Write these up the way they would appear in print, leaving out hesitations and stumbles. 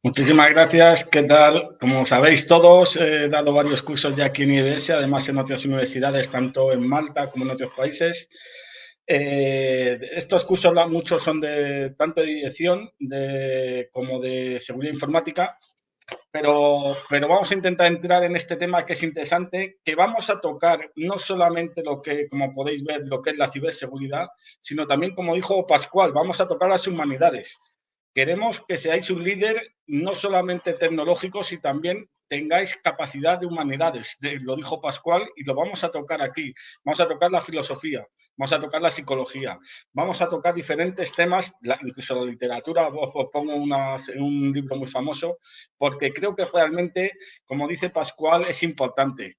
Muchísimas gracias. ¿Qué tal? Como sabéis todos, he dado varios cursos ya aquí en IBS, además en otras universidades, tanto en Malta como en otros países. Estos cursos, muchos son de tanto de dirección como de seguridad informática, pero vamos a intentar entrar en este tema que es interesante, que vamos a tocar no solamente lo que, como podéis ver, lo que es la ciberseguridad, sino también, como dijo Pascual, vamos a tocar las humanidades. Queremos que seáis un líder no solamente tecnológico, sino también tengáis capacidad de humanidades. Lo dijo Pascual y lo vamos a tocar aquí. Vamos a tocar la filosofía, vamos a tocar la psicología, vamos a tocar diferentes temas, incluso la literatura. Os pongo un libro muy famoso, porque creo que realmente, como dice Pascual, es importante.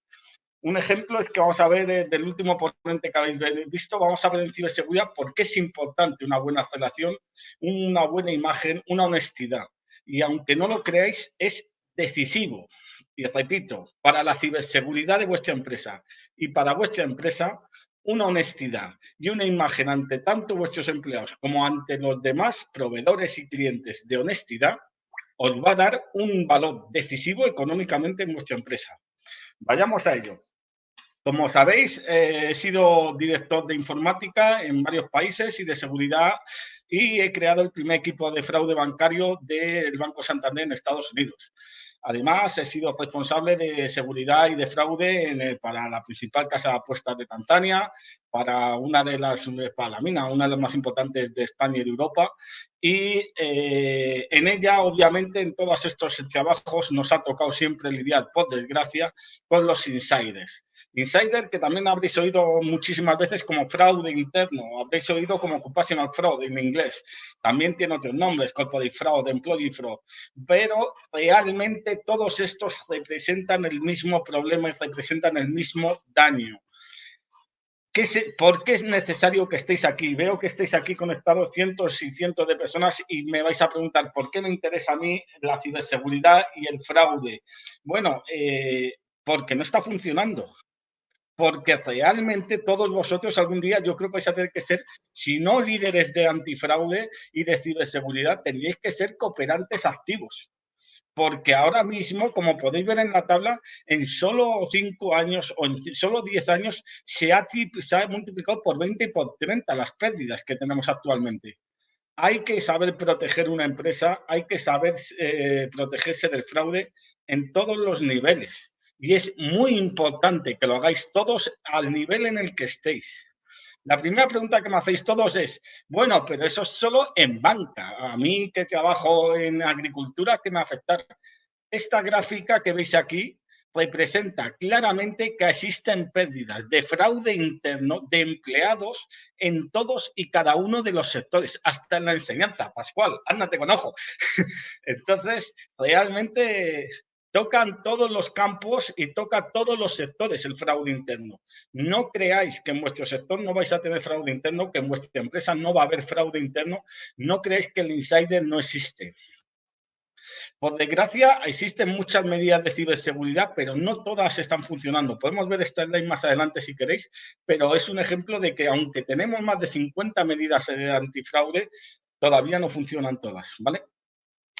Un ejemplo es que vamos a ver del último ponente que habéis visto, vamos a ver en ciberseguridad por qué es importante una buena relación, una buena imagen, una honestidad. Y aunque no lo creáis, es decisivo. Y repito, para la ciberseguridad de vuestra empresa y para vuestra empresa, una honestidad y una imagen ante tanto vuestros empleados como ante los demás proveedores y clientes de honestidad, os va a dar un valor decisivo económicamente en vuestra empresa. Vayamos a ello. Como sabéis, he sido director de informática en varios países y de seguridad, y he creado el primer equipo de fraude bancario del Banco Santander en Estados Unidos. Además, he sido responsable de seguridad y de fraude para la principal casa de apuestas de Tanzania, para para la mina, una de las más importantes de España y de Europa. Y en ella, obviamente, en todos estos trabajos nos ha tocado siempre lidiar, por desgracia, con los insiders. Insider, que también habréis oído muchísimas veces como fraude interno, habréis oído como occupational fraud en inglés. También tiene otros nombres, corporate fraud, employee fraud, pero realmente todos estos representan el mismo problema y representan el mismo daño. ¿Por qué es necesario que estéis aquí? Veo que estáis aquí conectados cientos y cientos de personas y me vais a preguntar por qué me interesa a mí la ciberseguridad y el fraude. Bueno, porque no está funcionando. Porque realmente todos vosotros algún día yo creo que vais a tener que ser, si no líderes de antifraude y de ciberseguridad, tendríais que ser cooperantes activos. Porque ahora mismo, como podéis ver en la tabla, en solo 5 años o en solo 10 años se ha multiplicado por 20 y por 30 las pérdidas que tenemos actualmente. Hay que saber proteger una empresa, hay que saber protegerse del fraude en todos los niveles. Y es muy importante que lo hagáis todos al nivel en el que estéis. La primera pregunta que me hacéis todos es, bueno, pero eso es solo en banca. A mí que trabajo en agricultura, ¿qué me afectará? Esta gráfica que veis aquí representa claramente que existen pérdidas de fraude interno de empleados en todos y cada uno de los sectores, hasta en la enseñanza. Pascual, ándate con ojo. Entonces, realmente tocan todos los campos y toca todos los sectores el fraude interno. No creáis que en vuestro sector no vais a tener fraude interno, que en vuestra empresa no va a haber fraude interno. No creáis que el insider no existe. Por desgracia, existen muchas medidas de ciberseguridad, pero no todas están funcionando. Podemos ver esta slide más adelante si queréis, pero es un ejemplo de que aunque tenemos más de 50 medidas de antifraude, todavía no funcionan todas, ¿vale?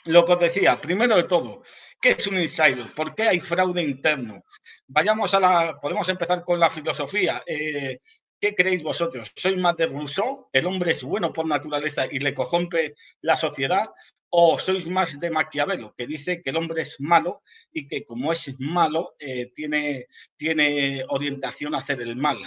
Lo que os decía, primero de todo, ¿qué es un insider? ¿Por qué hay fraude interno? Podemos empezar con la filosofía. ¿Qué creéis vosotros? ¿Sois más de Rousseau? ¿El hombre es bueno por naturaleza y le corrompe la sociedad? ¿O sois más de Maquiavelo, que dice que el hombre es malo y que como es malo, tiene orientación a hacer el mal?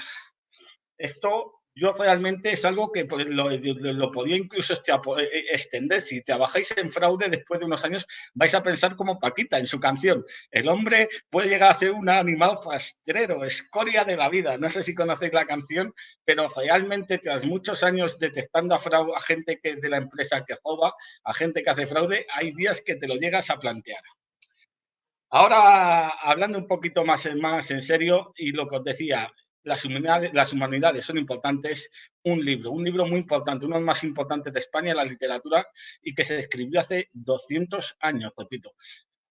Esto yo realmente es algo que lo podía incluso extender. Si trabajáis en fraude, después de unos años vais a pensar como Paquita en su canción. El hombre puede llegar a ser un animal rastrero, escoria de la vida. No sé si conocéis la canción, pero realmente tras muchos años detectando a gente de la empresa que roba, a gente que hace fraude, hay días que te lo llegas a plantear. Ahora, hablando un poquito más en serio, y lo que os decía, las humanidades son importantes. Un libro muy importante, uno de los más importantes de España, la literatura, y que se escribió hace 200 años, repito.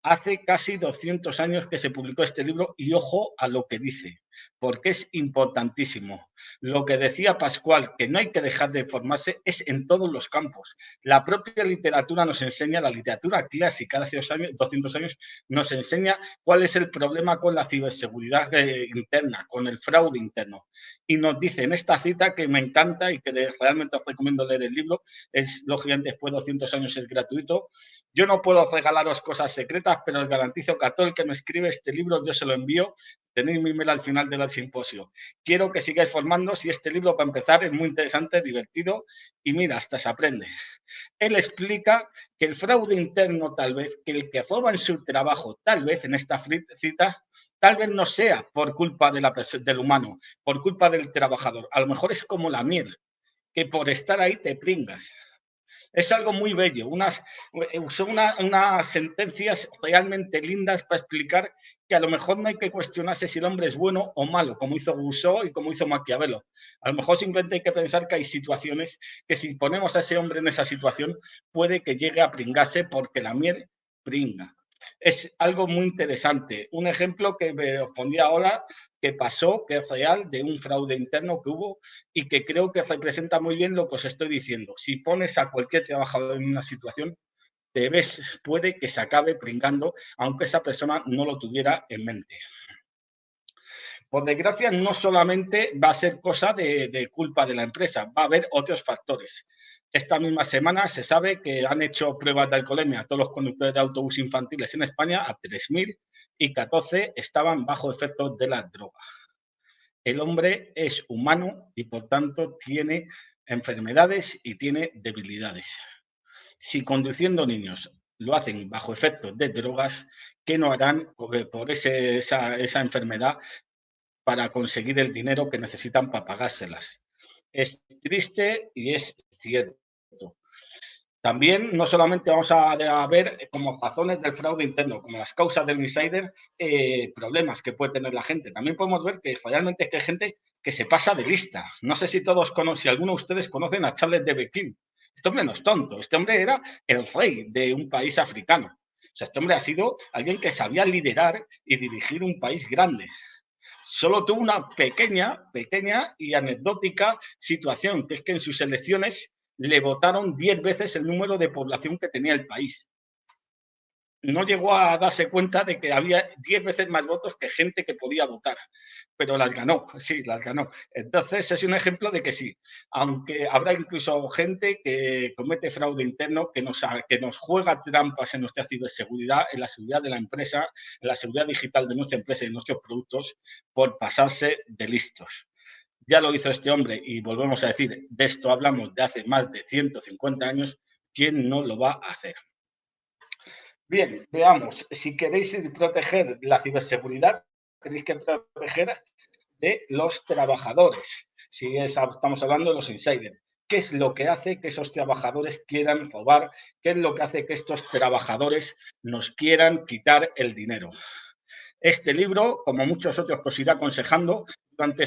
Hace casi 200 años que se publicó este libro y ojo a lo que dice. porque es importantísimo. Lo que decía Pascual, que no hay que dejar de formarse, es en todos los campos. La propia literatura nos enseña, la literatura clásica de hace 200 años, nos enseña cuál es el problema con la ciberseguridad interna, con el fraude interno. Y nos dice en esta cita, que me encanta y que realmente os recomiendo leer el libro, es lógicamente después de 200 años es gratuito. Yo no puedo regalaros cosas secretas, pero os garantizo que a todo el que me escribe este libro yo se lo envío. Tenéis mi email al final del simposio. Quiero que sigáis formándoos y este libro, para empezar, es muy interesante, divertido y mira, hasta se aprende. Él explica que el fraude interno, tal vez, que el que roba en su trabajo, tal vez en esta cita, tal vez no sea por culpa del humano, por culpa del trabajador. A lo mejor es como la miel, que por estar ahí te pringas. Es algo muy bello, usó unas sentencias realmente lindas para explicar que a lo mejor no hay que cuestionarse si el hombre es bueno o malo, como hizo Rousseau y como hizo Maquiavelo. A lo mejor simplemente hay que pensar que hay situaciones que si ponemos a ese hombre en esa situación puede que llegue a pringarse porque la miel pringa. Es algo muy interesante. Un ejemplo que me os pondría ahora que pasó, que es real, de un fraude interno que hubo y que creo que representa muy bien lo que os estoy diciendo. Si pones a cualquier trabajador en una situación, puede que se acabe pringando, aunque esa persona no lo tuviera en mente. Por desgracia, no solamente va a ser cosa de culpa de la empresa, va a haber otros factores. Esta misma semana se sabe que han hecho pruebas de alcoholemia a todos los conductores de autobús infantiles en España, a 3.000, y 14 estaban bajo efectos de la droga. El hombre es humano y por tanto tiene enfermedades y tiene debilidades. Si conduciendo niños lo hacen bajo efectos de drogas, ¿qué no harán por esa enfermedad para conseguir el dinero que necesitan para pagárselas? Es triste y es cierto. También no solamente vamos a ver como razones del fraude interno, como las causas del insider, problemas que puede tener la gente. También podemos ver que realmente es que hay gente que se pasa de lista. No sé si todos conocen, si alguno de ustedes conocen a Charles de Beckin. Este hombre no es tonto, este hombre era el rey de un país africano. O sea, este hombre ha sido alguien que sabía liderar y dirigir un país grande. Solo tuvo una pequeña y anecdótica situación, que es que en sus elecciones le votaron 10 veces el número de población que tenía el país. No llegó a darse cuenta de que había 10 veces más votos que gente que podía votar, pero las ganó, sí, las ganó. Entonces es un ejemplo de que sí, aunque habrá incluso gente que comete fraude interno, que nos juega trampas en nuestra ciberseguridad, en la seguridad de la empresa, en la seguridad digital de nuestra empresa y de nuestros productos, por pasarse de listos. Ya lo hizo este hombre y volvemos a decir, de esto hablamos de hace más de 150 años, ¿quién no lo va a hacer? Bien, veamos, si queréis proteger la ciberseguridad, tenéis que proteger de los trabajadores. Si estamos hablando de los insiders. ¿Qué es lo que hace que esos trabajadores quieran robar? ¿Qué es lo que hace que estos trabajadores nos quieran quitar el dinero? Este libro, como muchos otros que os iré aconsejando durante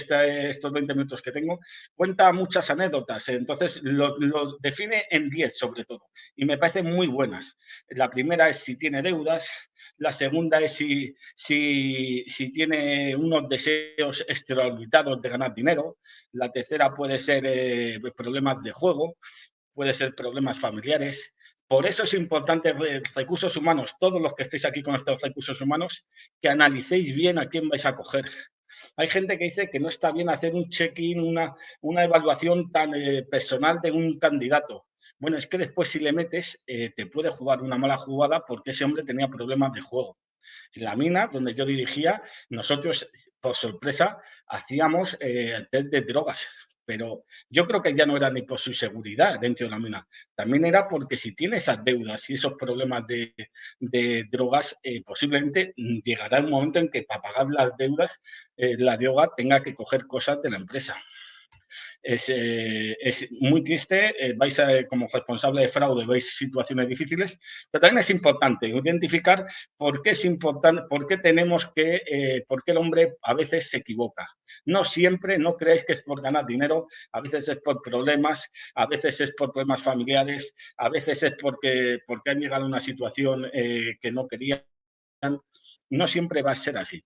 estos 20 minutos que tengo, cuenta muchas anécdotas. Entonces, lo define en 10 sobre todo. Y me parecen muy buenas. La primera es si tiene deudas. La segunda es si tiene unos deseos extraorbitados de ganar dinero. La tercera puede ser problemas de juego. Puede ser problemas familiares. Por eso es importante recursos humanos, todos los que estéis aquí con estos recursos humanos, que analicéis bien a quién vais a coger. Hay gente que dice que no está bien hacer un check-in, una evaluación tan personal de un candidato. Bueno, es que después si le metes, te puede jugar una mala jugada porque ese hombre tenía problemas de juego. En la mina donde yo dirigía, nosotros, por sorpresa, hacíamos test de drogas. Pero yo creo que ya no era ni por su seguridad dentro de la mina. También era porque si tiene esas deudas y esos problemas de drogas, posiblemente llegará un momento en que para pagar las deudas, la droga tenga que coger cosas de la empresa. Es muy triste, como responsable de fraude veis situaciones difíciles, pero también es importante identificar por qué es importante, por qué por qué el hombre a veces se equivoca. No siempre, no creéis que es por ganar dinero, a veces es por problemas, a veces es por problemas familiares, a veces es porque han llegado a una situación que no querían. No siempre va a ser así.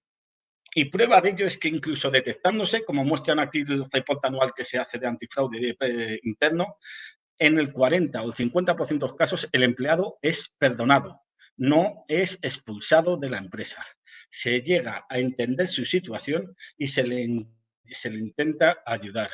Y prueba de ello es que incluso detectándose, como muestran aquí el reporte anual que se hace de antifraude interno, en el 40 o el 50% de los casos el empleado es perdonado, no es expulsado de la empresa. Se llega a entender su situación y se le intenta ayudar.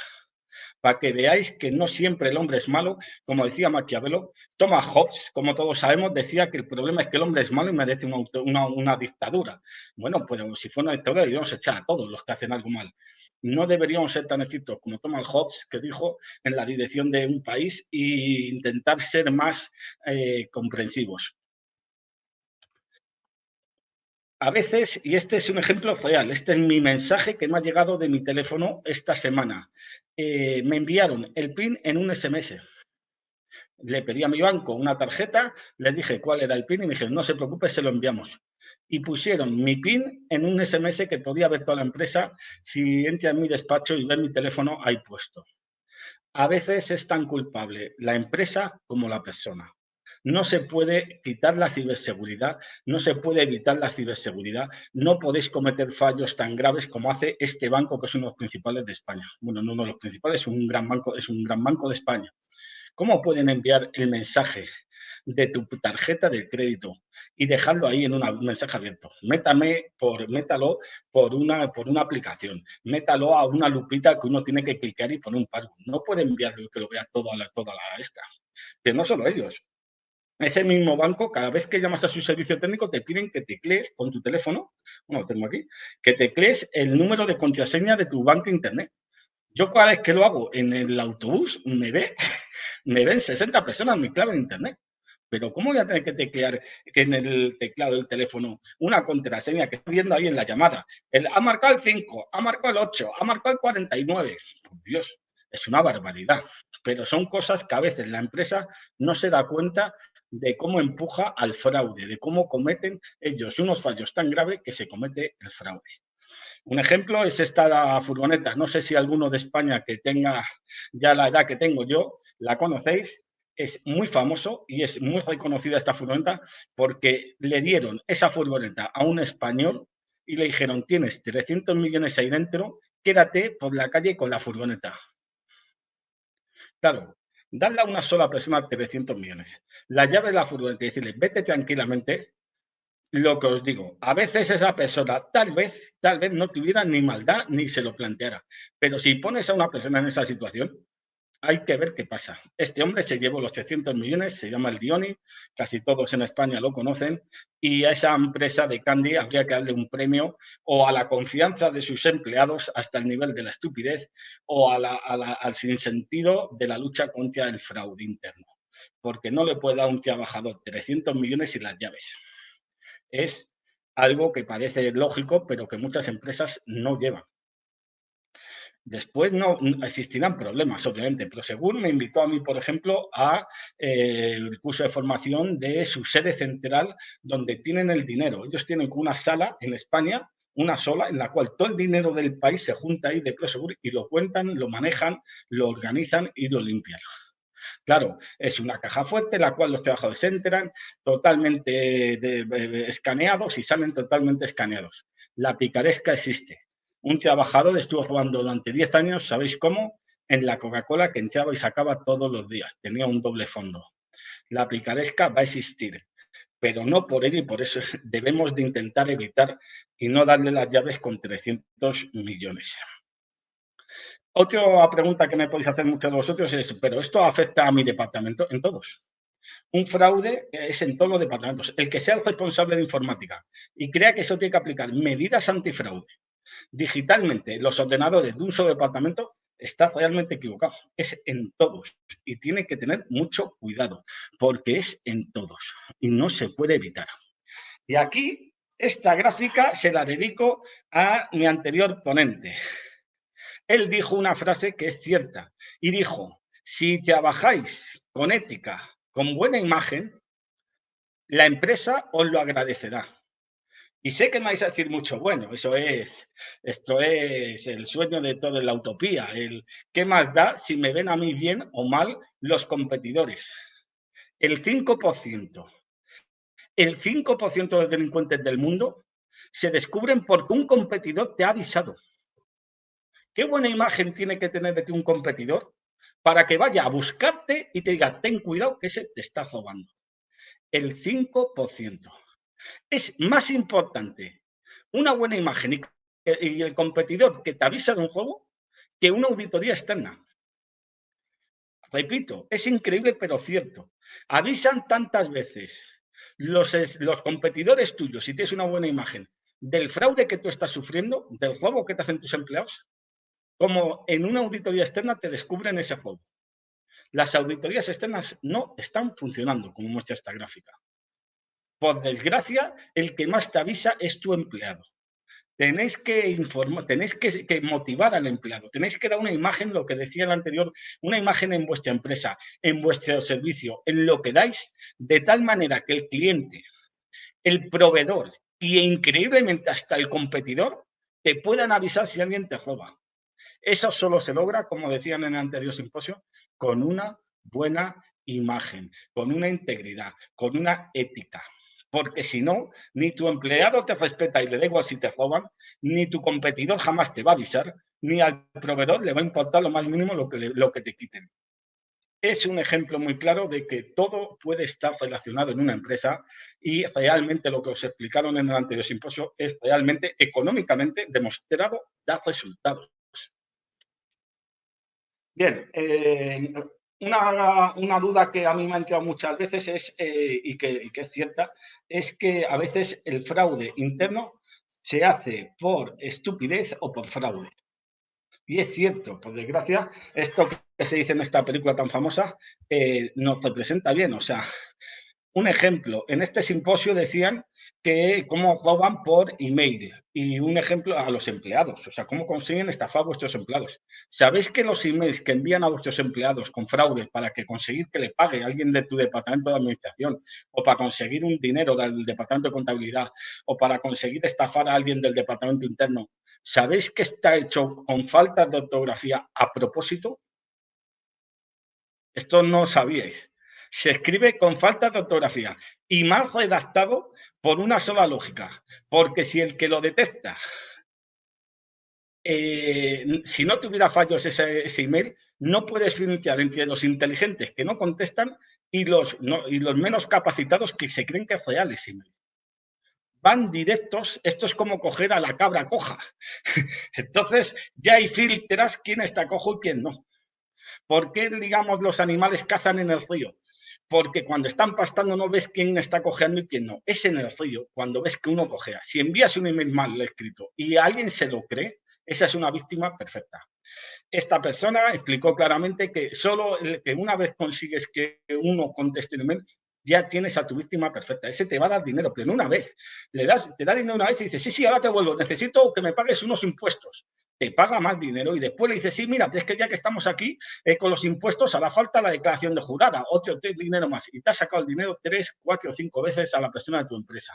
Para que veáis que no siempre el hombre es malo, como decía Maquiavelo. Thomas Hobbes, como todos sabemos, decía que el problema es que el hombre es malo y merece una dictadura. Bueno, pues si fuera una dictadura, deberíamos echar a todos los que hacen algo mal. No deberíamos ser tan estrictos como Thomas Hobbes, que dijo en la dirección de un país, e intentar ser más comprensivos. A veces, y este es un ejemplo real, este es mi mensaje que me ha llegado de mi teléfono esta semana. Me enviaron el PIN en un SMS. Le pedí a mi banco una tarjeta, les dije cuál era el PIN y me dijeron, no se preocupe, se lo enviamos. Y pusieron mi PIN en un SMS que podía ver toda la empresa si entra en mi despacho y ve mi teléfono ahí puesto. A veces es tan culpable la empresa como la persona. No se puede quitar la ciberseguridad, no se puede evitar la ciberseguridad, no podéis cometer fallos tan graves como hace este banco, que es uno de los principales de España. Bueno, no uno de los principales, es un gran banco de España. ¿Cómo pueden enviar el mensaje de tu tarjeta de crédito y dejarlo ahí en un mensaje abierto? Métalo por una aplicación, métalo a una lupita que uno tiene que clicar y poner un password. No puede enviarlo que lo vea toda la esta. Pero no solo ellos. Ese mismo banco, cada vez que llamas a su servicio técnico, te piden que teclees con tu teléfono, bueno, lo tengo aquí, que teclees el número de contraseña de tu banco internet. Yo cada vez que lo hago en el autobús, me ven 60 personas mi clave de internet. Pero ¿cómo voy a tener que teclear en el teclado del teléfono una contraseña que estoy viendo ahí en la llamada? Ha marcado el 5, ha marcado el 8, ha marcado el 49. Por Dios, es una barbaridad. Pero son cosas que a veces la empresa no se da cuenta de cómo empuja al fraude, de cómo cometen ellos unos fallos tan graves que se comete el fraude. Un ejemplo es esta furgoneta. No sé si alguno de España que tenga ya la edad que tengo yo, la conocéis. Es muy famoso y es muy reconocida esta furgoneta porque le dieron esa furgoneta a un español y le dijeron, tienes 300 millones ahí dentro, quédate por la calle con la furgoneta. Claro, darle a una sola persona 300 millones, la llave de la furgoneta y decirle, vete tranquilamente. Lo que os digo, a veces esa persona tal vez no tuviera ni maldad ni se lo planteara. Pero si pones a una persona en esa situación, hay que ver qué pasa. Este hombre se llevó los 300 millones, se llama el Dioni, casi todos en España lo conocen, y a esa empresa de Candy habría que darle un premio o a la confianza de sus empleados hasta el nivel de la estupidez o al sinsentido de la lucha contra el fraude interno. Porque no le puede dar a un trabajador 300 millones y las llaves. Es algo que parece lógico, pero que muchas empresas no llevan. Después no existirán problemas, obviamente, pero según me invitó a mí, por ejemplo, a el curso de formación de su sede central, donde tienen el dinero. Ellos tienen una sala en España, una sola, en la cual todo el dinero del país se junta ahí de Prosegur y lo cuentan, lo manejan, lo organizan y lo limpian. Claro, es una caja fuerte la cual los trabajadores entran totalmente escaneados y salen totalmente escaneados. La picaresca existe. Un trabajador estuvo jugando durante 10 años, ¿sabéis cómo? En la Coca-Cola que entraba y sacaba todos los días. Tenía un doble fondo. La picaresca va a existir, pero no por ello y por eso debemos de intentar evitar y no darle las llaves con 300 millones. Otra pregunta que me podéis hacer muchos de vosotros es, ¿pero esto afecta a mi departamento? En todos. Un fraude es en todos los departamentos. El que sea el responsable de informática y crea que eso tiene que aplicar medidas antifraude digitalmente en los ordenadores de un solo departamento, está realmente equivocado. Es en todos y tiene que tener mucho cuidado porque es en todos y no se puede evitar. Y aquí, esta gráfica se la dedico a mi anterior ponente. Él dijo una frase que es cierta y dijo, si trabajáis con ética, con buena imagen, la empresa os lo agradecerá. Y sé que me vais a decir mucho, bueno, esto es el sueño de toda la utopía, el qué más da si me ven a mí bien o mal los competidores. El 5% de los delincuentes del mundo se descubren porque un competidor te ha avisado. ¿Qué buena imagen tiene que tener de ti un competidor para que vaya a buscarte y te diga, ten cuidado que ese te está robando? El 5%. Es más importante una buena imagen y el competidor que te avisa de un juego que una auditoría externa. Repito, es increíble pero cierto. Avisan tantas veces los competidores tuyos, si tienes una buena imagen, del fraude que tú estás sufriendo, del robo que te hacen tus empleados, como en una auditoría externa te descubren ese juego. Las auditorías externas no están funcionando, como muestra esta gráfica. Por desgracia, el que más te avisa es tu empleado. Tenéis que informar, tenéis que motivar al empleado, tenéis que dar una imagen, lo que decía el anterior, una imagen en vuestra empresa, en vuestro servicio, en lo que dais, de tal manera que el cliente, el proveedor y increíblemente hasta el competidor te puedan avisar si alguien te roba. Eso solo se logra, como decían en el anterior simposio, con una buena imagen, con una integridad, con una ética. Porque si no, ni tu empleado te respeta y le da igual si te roban, ni tu competidor jamás te va a avisar, ni al proveedor le va a importar lo más mínimo lo que te quiten. Es un ejemplo muy claro de que todo puede estar relacionado en una empresa y realmente lo que os explicaron en el anterior simposio es realmente económicamente demostrado, da resultados. Bien, una duda que a mí me ha entrado muchas veces es, y que es cierta, es que a veces el fraude interno se hace por estupidez o por fraude. Y es cierto, por desgracia, esto que se dice en esta película tan famosa nos representa bien. O sea, un ejemplo, en este simposio decían que cómo roban por email y un ejemplo a los empleados, o sea, cómo consiguen estafar a vuestros empleados. ¿Sabéis que los emails que envían a vuestros empleados con fraude para que conseguir que le pague a alguien de tu departamento de administración o para conseguir un dinero del departamento de contabilidad o para conseguir estafar a alguien del departamento interno, ¿sabéis que está hecho con faltas de ortografía a propósito? Esto no sabíais. Se escribe con falta de ortografía y mal redactado por una sola lógica. Porque si el que lo detecta, si no tuviera fallos ese email, no puedes diferenciar entre los inteligentes que no contestan y los menos capacitados que se creen que es real ese email. Van directos, esto es como coger a la cabra coja. Entonces ya hay filtras quién está cojo y quién no. ¿Por qué, digamos, los animales cazan en el río? Porque cuando están pastando no ves quién está cojeando y quién no. Es en el río cuando ves que uno cojea. Si envías un email mal escrito y alguien se lo cree, esa es una víctima perfecta. Esta persona explicó claramente que solo que una vez consigues que uno conteste el email, ya tienes a tu víctima perfecta. Ese te va a dar dinero, pero no una vez. Te da dinero una vez y dices, sí, sí, ahora te vuelvo, necesito que me pagues unos impuestos. Te paga más dinero y después le dices, sí, mira, es que ya que estamos aquí con los impuestos, hará falta la declaración de jurada, otro dinero más. Y te has sacado el dinero 3, 4 o 5 veces a la persona de tu empresa.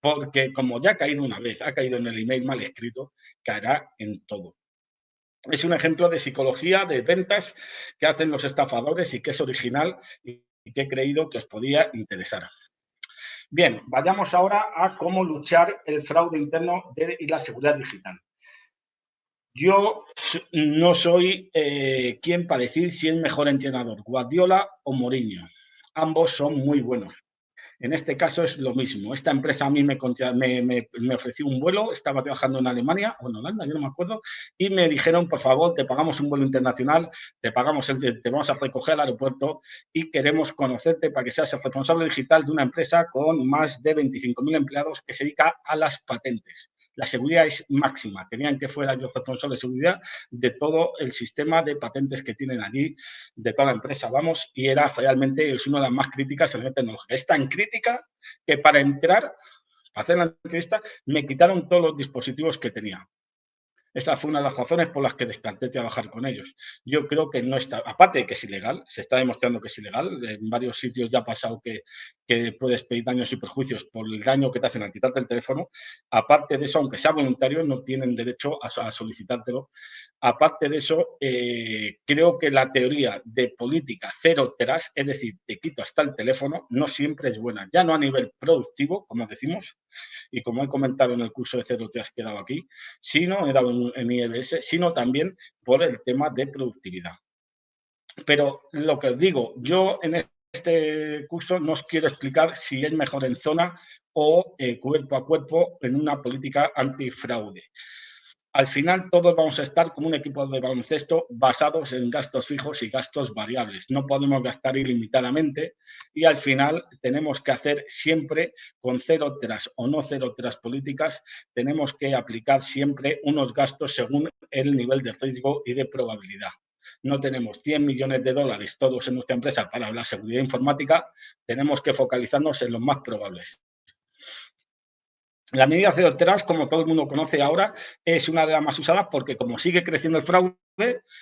Porque como ya ha caído una vez, ha caído en el email mal escrito, caerá en todo. Es un ejemplo de psicología, de ventas que hacen los estafadores y que es original y que he creído que os podía interesar. Bien, vayamos ahora a cómo luchar el fraude interno y la seguridad digital. Yo no soy quien para decir si es mejor entrenador, Guardiola o Mourinho. Ambos son muy buenos. En este caso es lo mismo. Esta empresa a mí me ofreció un vuelo, estaba trabajando en Alemania o en Holanda, yo no me acuerdo, y me dijeron, por favor, te pagamos un vuelo internacional, te vamos a recoger al aeropuerto y queremos conocerte para que seas el responsable digital de una empresa con más de 25.000 empleados que se dedica a las patentes. La seguridad es máxima. Querían que fuera yo responsable de seguridad de todo el sistema de patentes que tienen allí, de toda la empresa, vamos, y era realmente es una de las más críticas en la tecnología. Es tan crítica que para entrar, para hacer la entrevista, me quitaron todos los dispositivos que tenía. Esa fue una de las razones por las que descarté trabajar con ellos. Yo creo que no está, aparte de que es ilegal, se está demostrando que es ilegal, en varios sitios ya ha pasado que puedes pedir daños y perjuicios por el daño que te hacen al quitarte el teléfono. Aparte de eso, aunque sea voluntario, no tienen derecho a solicitártelo. Aparte de eso, creo que la teoría de política cero trust, es decir, te quito hasta el teléfono, no siempre es buena. Ya no a nivel productivo, como decimos, y como he comentado en el curso de cero trust que he dado aquí, sino, he dado en IEBS, sino también por el tema de productividad. Pero lo que os digo, yo en este curso no os quiero explicar si es mejor en zona o cuerpo a cuerpo en una política antifraude. Al final todos vamos a estar como un equipo de baloncesto basados en gastos fijos y gastos variables. No podemos gastar ilimitadamente y al final tenemos que hacer siempre con cero tras o no cero tras políticas, tenemos que aplicar siempre unos gastos según el nivel de riesgo y de probabilidad. No tenemos 100 millones de dólares todos en nuestra empresa para la seguridad informática, tenemos que focalizarnos en los más probables. La medida cero trust, como todo el mundo conoce ahora, es una de las más usadas porque como sigue creciendo el fraude,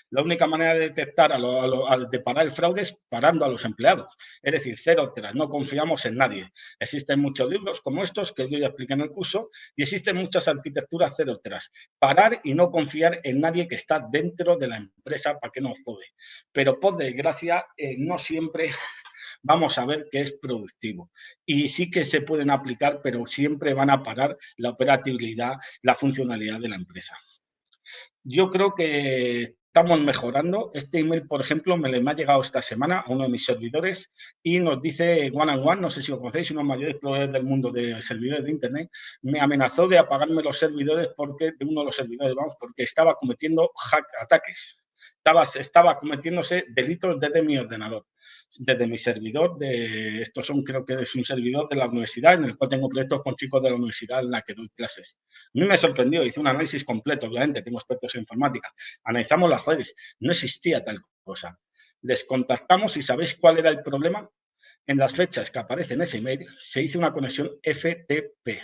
la única manera de detectar, de parar el fraude es parando a los empleados. Es decir, cero trust, no confiamos en nadie. Existen muchos libros como estos que yo ya expliqué en el curso y existen muchas arquitecturas cero trust. Parar y no confiar en nadie que está dentro de la empresa para que nos jode. Pero por desgracia, no siempre vamos a ver que es productivo. Y sí que se pueden aplicar, pero siempre van a parar la operatividad, la funcionalidad de la empresa. Yo creo que estamos mejorando. Este email, por ejemplo, me ha llegado esta semana a uno de mis servidores y nos dice One and One, no sé si lo conocéis, uno de los mayores proveedores del mundo de servidores de Internet, me amenazó de apagarme los servidores porque, de uno de los servidores, vamos, porque estaba cometiendo ataques. Estaba cometiéndose delitos desde mi ordenador, desde mi servidor. Estos son, creo que es un servidor de la universidad en el cual tengo proyectos con chicos de la universidad en la que doy clases. A mí me sorprendió, hice un análisis completo, obviamente, tengo expertos en informática. Analizamos las redes, no existía tal cosa. Les contactamos y ¿sabéis cuál era el problema? En las fechas que aparecen en ese email se hizo una conexión FTP.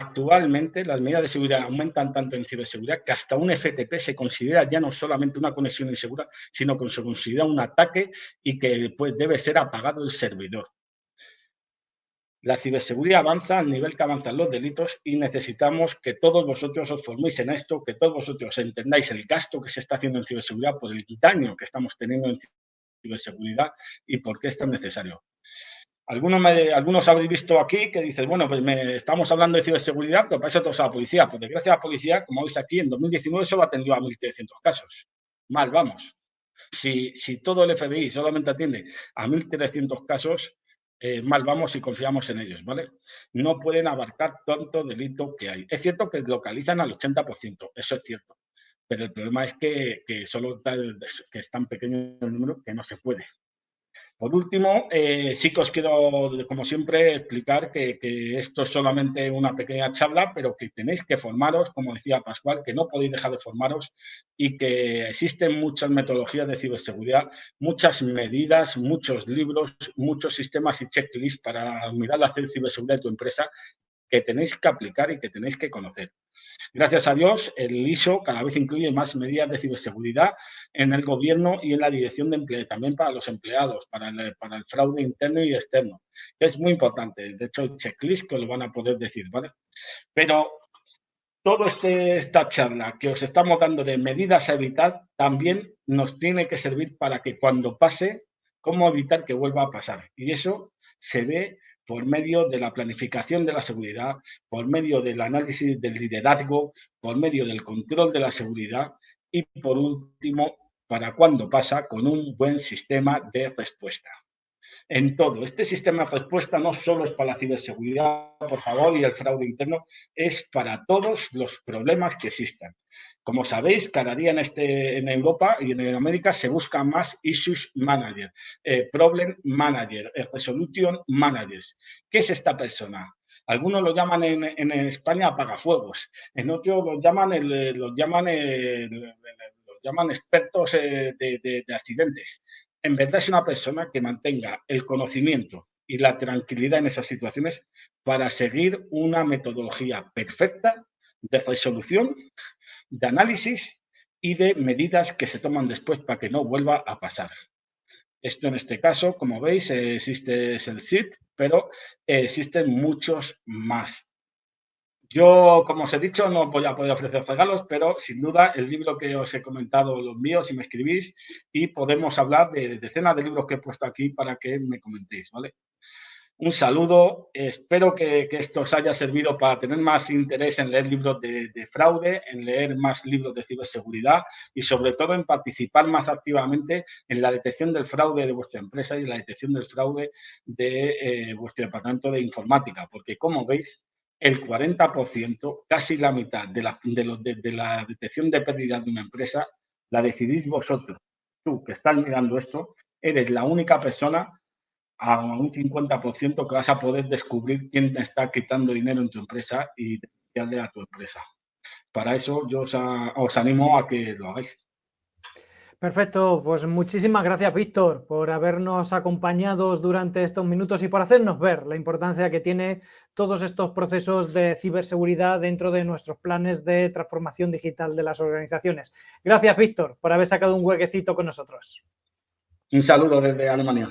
Actualmente las medidas de seguridad aumentan tanto en ciberseguridad que hasta un FTP se considera ya no solamente una conexión insegura, sino que se considera un ataque y que pues, debe ser apagado el servidor. La ciberseguridad avanza al nivel que avanzan los delitos y necesitamos que todos vosotros os forméis en esto, que todos vosotros entendáis el gasto que se está haciendo en ciberseguridad por el daño que estamos teniendo en ciberseguridad y por qué es tan necesario. Algunos habréis visto aquí que dicen, bueno, pues estamos hablando de ciberseguridad, pero para eso todos a la policía. Pues desgracia a la policía, como veis aquí, en 2019 solo atendió a 1.300 casos. Mal, vamos. Si todo el FBI solamente atiende a 1.300 casos, mal vamos y confiamos en ellos, ¿vale? No pueden abarcar tanto delito que hay. Es cierto que localizan al 80%, eso es cierto. Pero el problema es que solo que es tan pequeño el número que no se puede. Por último, sí que os quiero, como siempre, explicar que esto es solamente una pequeña charla, pero que tenéis que formaros, como decía Pascual, que no podéis dejar de formaros y que existen muchas metodologías de ciberseguridad, muchas medidas, muchos libros, muchos sistemas y checklists para mirar la ciberseguridad de tu empresa que tenéis que aplicar y que tenéis que conocer. Gracias a Dios, el ISO cada vez incluye más medidas de ciberseguridad en el gobierno y en la dirección de empleo, también para los empleados, para el fraude interno y externo. Es muy importante. De hecho, el checklist que lo van a poder decir, ¿vale? Pero toda esta charla que os estamos dando de medidas a evitar también nos tiene que servir para que cuando pase, cómo evitar que vuelva a pasar. Y eso se ve por medio de la planificación de la seguridad, por medio del análisis del liderazgo, por medio del control de la seguridad y, por último, para cuando pasa, con un buen sistema de respuesta. En todo, este sistema de respuesta no solo es para la ciberseguridad, por favor, y el fraude interno, es para todos los problemas que existan. Como sabéis, cada día en Europa y en América se buscan más issues manager, problem manager, resolution managers. ¿Qué es esta persona? Algunos lo llaman en España apagafuegos, en otros lo llaman expertos de accidentes. En verdad es una persona que mantenga el conocimiento y la tranquilidad en esas situaciones para seguir una metodología perfecta de resolución, de análisis y de medidas que se toman después para que no vuelva a pasar. Esto en este caso, como veis, existe el SIT, pero existen muchos más. Yo, como os he dicho, no voy a poder ofrecer regalos, pero sin duda el libro que os he comentado, los míos, si me escribís, y podemos hablar de decenas de libros que he puesto aquí para que me comentéis, ¿vale? Un saludo, espero que esto os haya servido para tener más interés en leer libros de fraude, en leer más libros de ciberseguridad y sobre todo en participar más activamente en la detección del fraude de vuestra empresa y la detección del fraude de vuestro departamento de informática, porque como veis, el 40%, casi la mitad de la detección de pérdidas de una empresa, la decidís vosotros. Tú que estás mirando esto, eres la única persona a un 50% que vas a poder descubrir quién te está quitando dinero en tu empresa y denunciarle a tu empresa. Para eso yo os animo a que lo hagáis. Perfecto, pues muchísimas gracias, Víctor, por habernos acompañado durante estos minutos y por hacernos ver la importancia que tiene todos estos procesos de ciberseguridad dentro de nuestros planes de transformación digital de las organizaciones. Gracias, Víctor, por haber sacado un huequecito con nosotros. Un saludo desde Alemania.